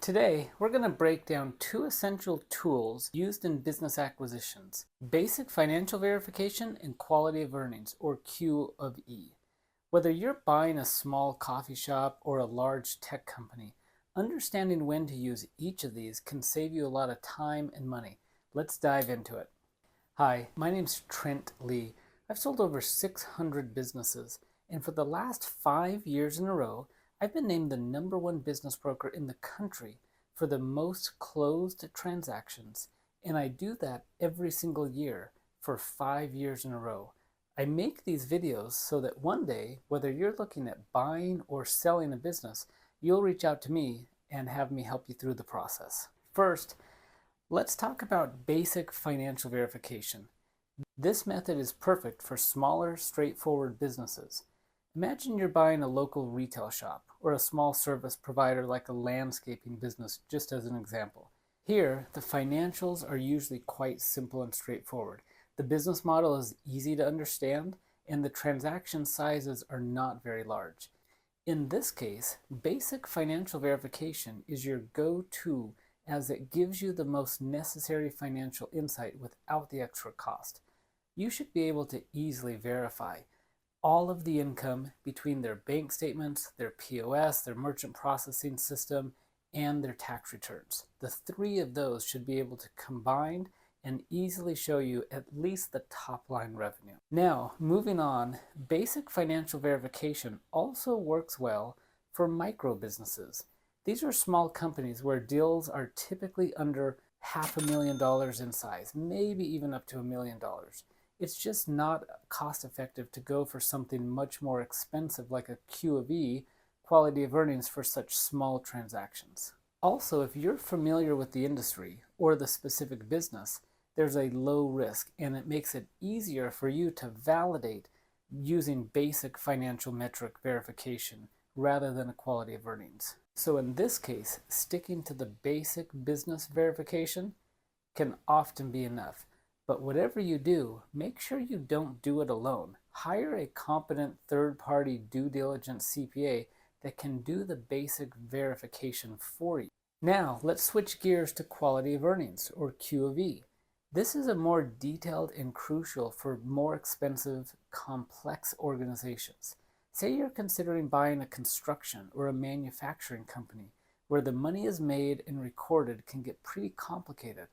Today, we're going to break down two essential tools used in business acquisitions: basic financial verification and quality of earnings, or Q of E. Whether you're buying a small coffee shop or a large tech company, understanding when to use each of these can save you a lot of time and money. Let's dive into it. Hi, my name's Trent Lee. I've sold over 600 businesses, and for the last 5 years in a row, I've been named the #1 business broker in the country for the most closed transactions, and I do that every single year for 5 years in a row. I make these videos so that one day, whether you're looking at buying or selling a business, you'll reach out to me and have me help you through the process. First, let's talk about basic financial verification. This method is perfect for smaller, straightforward businesses. Imagine you're buying a local retail shop or a small service provider like a landscaping business, just as an example. Here, the financials are usually quite simple and straightforward. The business model is easy to understand, and the transaction sizes are not very large. In this case, basic financial verification is your go-to, as it gives you the most necessary financial insight without the extra cost. You should be able to easily verify all of the income between their bank statements, their POS, their merchant processing system, and their tax returns. The three of those should be able to combine and easily show you at least the top line revenue. Now, moving on, basic financial verification also works well for micro businesses. These are small companies where deals are typically under $500,000 in size, maybe even up to $1 million. It's just not cost effective to go for something much more expensive like a Q of E, quality of earnings, for such small transactions. Also, if you're familiar with the industry or the specific business, there's a low risk, and it makes it easier for you to validate using basic financial metric verification rather than a quality of earnings. So in this case, sticking to the basic business verification can often be enough. But whatever you do, make sure you don't do it alone. Hire a competent third-party due diligence CPA that can do the basic verification for you. Now, let's switch gears to quality of earnings, or Q of E. This is a more detailed and crucial for more expensive, complex organizations. Say you're considering buying a construction or a manufacturing company where the money is made and recorded can get pretty complicated.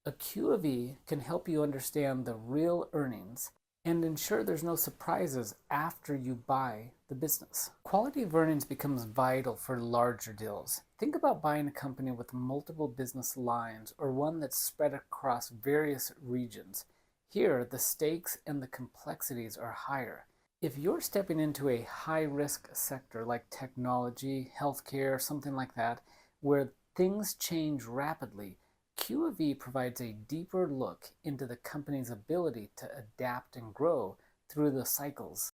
A Q of E can help you understand the real earnings and ensure there's no surprises after you buy the business. Quality of earnings becomes vital for larger deals. Think about buying a company with multiple business lines or one that's spread across various regions. Here, the stakes and the complexities are higher. If you're stepping into a high-risk sector like technology, healthcare, something like that, where things change rapidly, Q of E provides a deeper look into the company's ability to adapt and grow through the cycles.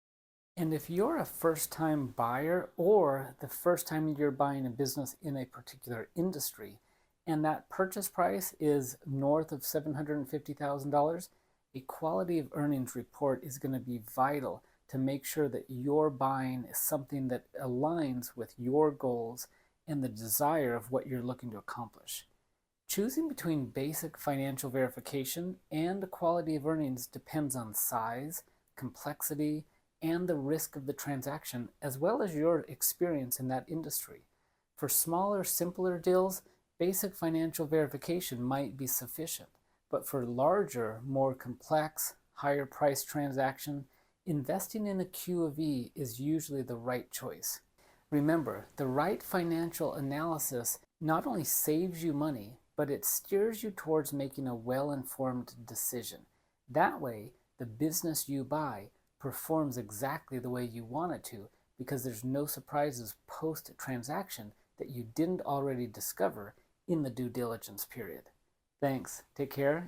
And if you're a first-time buyer or the first time you're buying a business in a particular industry, and that purchase price is north of $750,000, a quality of earnings report is going to be vital to make sure that you're buying something that aligns with your goals and the desire of what you're looking to accomplish. Choosing between basic financial verification and the quality of earnings depends on size, complexity, and the risk of the transaction, as well as your experience in that industry. For smaller, simpler deals, basic financial verification might be sufficient, but for larger, more complex, higher price transaction, investing in a Q of E is usually the right choice. Remember, the right financial analysis not only saves you money, but it steers you towards making a well-informed decision. That way, the business you buy performs exactly the way you want it to, because there's no surprises post-transaction that you didn't already discover in the due diligence period. Thanks. Take care.